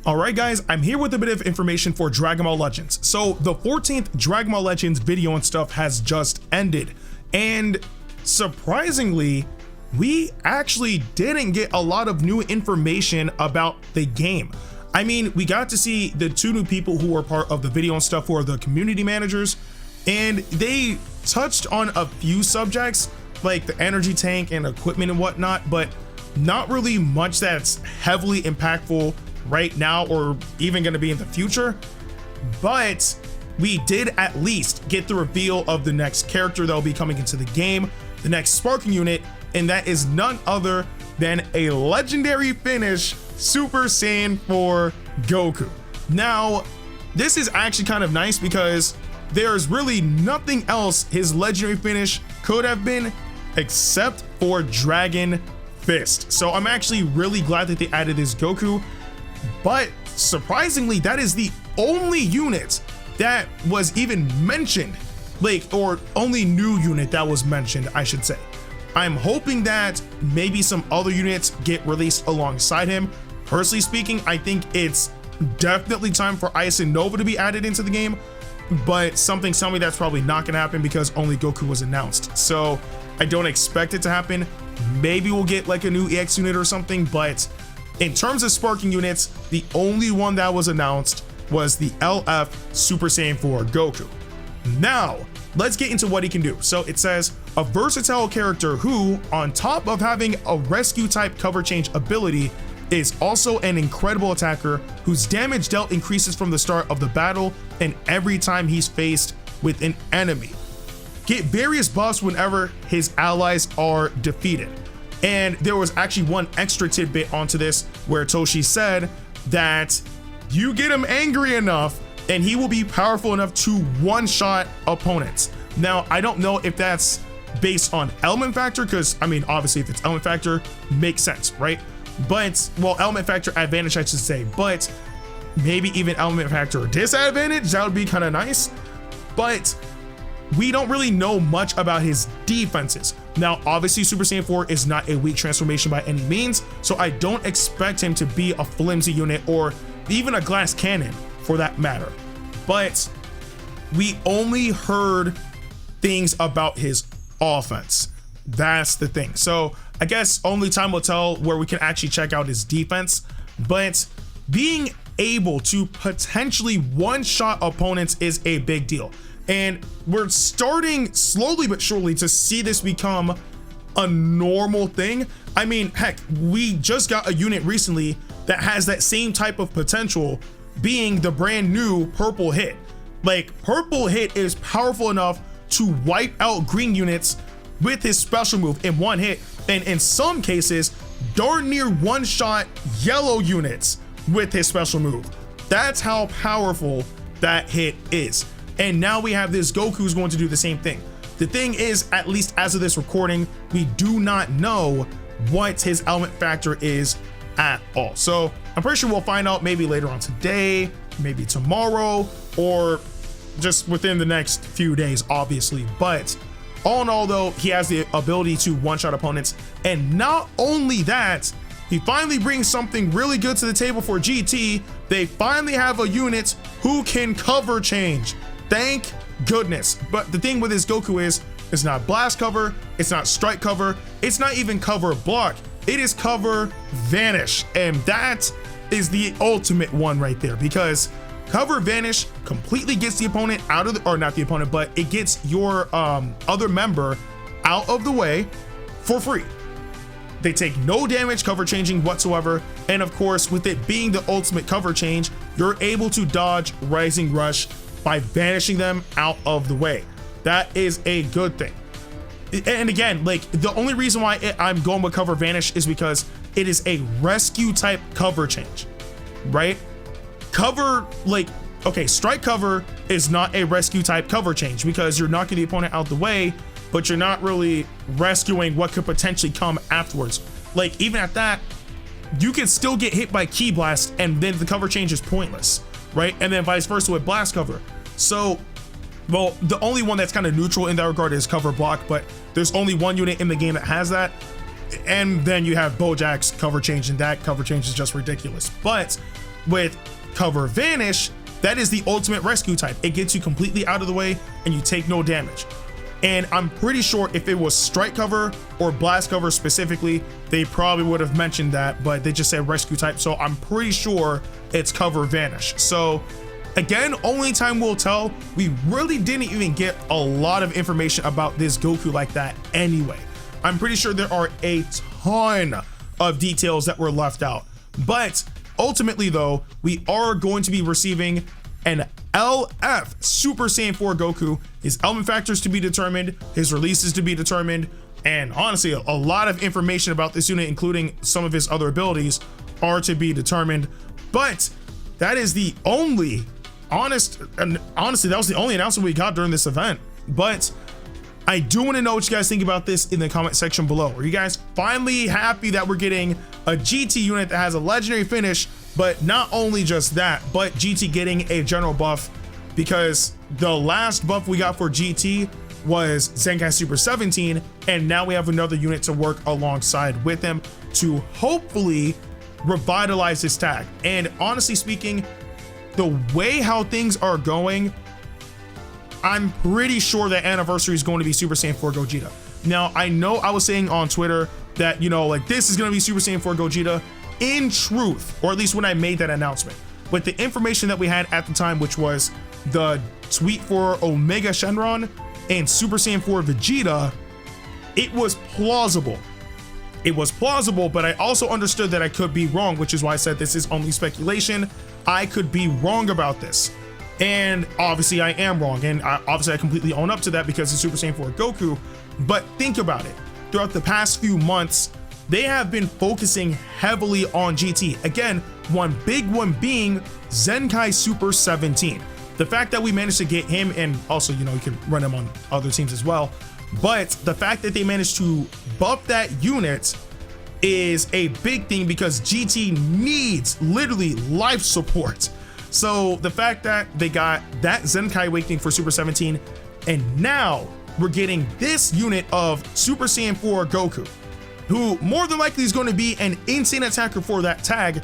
All right, guys, I'm here with a bit of information for Dragon Ball Legends. So the 14th Dragon Ball Legends video and stuff has just ended, and surprisingly, we actually didn't get a lot of new information about the game. I mean, we got to see the two new people who were part of the video and stuff, who are the community managers, and they touched on a few subjects like the energy tank and equipment and whatnot, but not really much that's heavily impactful right now or even going to be in the future. But we did at least get the reveal of the next character that will be coming into the game, the next sparking unit, and that is none other than a legendary finish, Super Saiyan 4 Goku. Now, this is actually kind of nice because there's really nothing else his legendary finish could have been except for Dragon Fist. So I'm actually really glad that they added this Goku, but surprisingly, that is the only unit that was even mentioned, or only new unit that was mentioned, I should say. I'm hoping that maybe some other units get released alongside him. Personally speaking, I think it's definitely time for Ice and Nova to be added into the game, but something tells me that's probably not gonna happen because only Goku was announced. So I don't expect it to happen. Maybe we'll get like a new EX unit or something, but in terms of sparking units, the only one that was announced was the LF Super Saiyan 4 Goku. Now, let's get into what he can do. So it says, a versatile character who, on top of having a rescue type cover change ability, is also an incredible attacker whose damage dealt increases from the start of the battle and every time he's faced with an enemy. Get various buffs whenever his allies are defeated. And there was actually one extra tidbit onto this where Toshi said that you get him angry enough and he will be powerful enough to one-shot opponents. Now, I don't know if that's based on element factor, because I mean, obviously if it's element factor, makes sense, right? But, well, element factor advantage, I should say, but maybe even element factor disadvantage, that would be kind of nice. But we don't really know much about his defenses. Now, obviously, Super Saiyan 4 is not a weak transformation by any means, so I don't expect him to be a flimsy unit or even a glass cannon for that matter. But we only heard things about his offense. That's the thing. So I guess only time will tell where we can actually check out his defense, but being able to potentially one-shot opponents is a big deal. And we're starting slowly but surely to see this become a normal thing. I mean, heck, we just got a unit recently that has that same type of potential, being the brand new Purple Hit. Like, Purple Hit is powerful enough to wipe out green units with his special move in one hit, and in some cases, darn near one-shot yellow units with his special move. That's how powerful that hit is. And now we have this Goku who's going to do the same thing. The thing is, at least as of this recording, we do not know what his element factor is at all. So I'm pretty sure we'll find out maybe later on today, maybe tomorrow, or just within the next few days, obviously. But all in all, though, he has the ability to one-shot opponents. And not only that, he finally brings something really good to the table for GT. They finally have a unit who can cover change. Thank goodness. But the thing with this Goku is, it's not blast cover, it's not strike cover, it's not even cover block, it is cover vanish. And that is the ultimate one right there, because cover vanish completely gets the opponent out of the, or not the opponent, but it gets your other member out of the way for free. They take no damage cover changing whatsoever, and of course, with it being the ultimate cover change, you're able to dodge Rising Rush by vanishing them out of the way. That is a good thing. And again, like, the only reason why I'm going with cover vanish is because it is a rescue type cover change, right? Cover, like, okay, strike cover is not a rescue type cover change because you're knocking the opponent out the way, but you're not really rescuing what could potentially come afterwards. Like, even at that, you can still get hit by Ki Blast and then the cover change is pointless, right? And then vice versa with blast cover. So, well, the only one that's kind of neutral in that regard is cover block, but there's only one unit in the game that has that. And then you have Bojack's cover change, and that cover change is just ridiculous. But with cover vanish, that is the ultimate rescue type. It gets you completely out of the way and you take no damage. And I'm pretty sure if it was strike cover or blast cover specifically, they probably would have mentioned that, but they just said rescue type. So I'm pretty sure it's cover vanish. So again, only time will tell. We really didn't even get a lot of information about this Goku like that anyway. I'm pretty sure there are a ton of details that were left out. But ultimately though, we are going to be receiving an LF Super Saiyan 4 Goku. His element factors to be determined, his releases to be determined, and honestly, a lot of information about this unit, including some of his other abilities, are to be determined. But that is the only honestly, that was the only announcement we got during this event. But I do want to know what you guys think about this in the comment section below. Are you guys finally happy that we're getting a GT unit that has a legendary finish, but not only just that, but GT getting a general buff? Because the last buff we got for GT was Zenkai Super 17, and now we have another unit to work alongside with him to hopefully revitalize his tag. And honestly speaking, the way how things are going, I'm pretty sure that anniversary is going to be Super Saiyan 4 Gogeta. Now, I know I was saying on Twitter that, you know, like this is going to be Super Saiyan 4 Gogeta. In truth, or at least when I made that announcement, with the information that we had at the time, which was the tweet for Omega Shenron and Super Saiyan 4 Vegeta, it was plausible. It was plausible, but I also understood that I could be wrong, which is why I said this is only speculation. I could be wrong about this. And obviously I am wrong, and obviously I completely own up to that because it's Super Saiyan 4 Goku. But think about it. Throughout the past few months, they have been focusing heavily on GT. Again, one big one being Zenkai Super 17. The fact that we managed to get him, and also, you know, you can run him on other teams as well, but the fact that they managed to buff that unit is a big thing because GT needs literally life support. So the fact that they got that Zenkai Awakening for Super 17, and now we're getting this unit of Super Saiyan 4 Goku, who more than likely is going to be an insane attacker for that tag.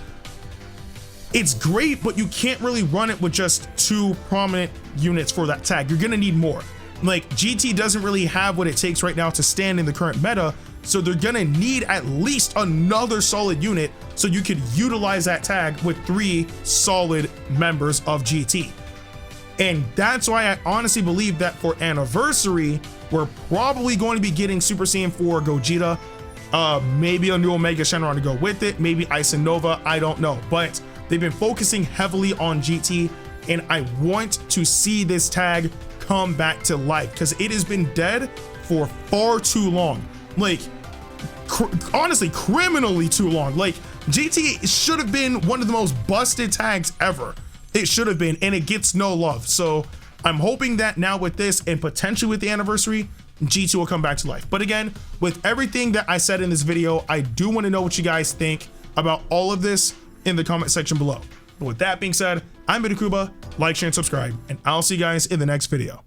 It's great, but you can't really run it with just 2 prominent units for that tag. You're going to need more. Like, GT doesn't really have what it takes right now to stand in the current meta, so they're going to need at least another solid unit so you could utilize that tag with 3 solid members of GT. And that's why I honestly believe that for anniversary, we're probably going to be getting Super Saiyan 4 Gogeta, maybe a new Omega Shenron to go with it, maybe Ice and Nova, I don't know. But they've been focusing heavily on GT, and I want to see this tag come back to life because it has been dead for far too long. Like, honestly, criminally too long. Like, GT should have been one of the most busted tags ever. It should have been, and it gets no love. So I'm hoping that now with this and potentially with the anniversary, GT will come back to life. But again, with everything that I said in this video, I do want to know what you guys think about all of this in the comment section below. But with that being said, I'm Ndukauba. Like, share, and subscribe, and I'll see you guys in the next video.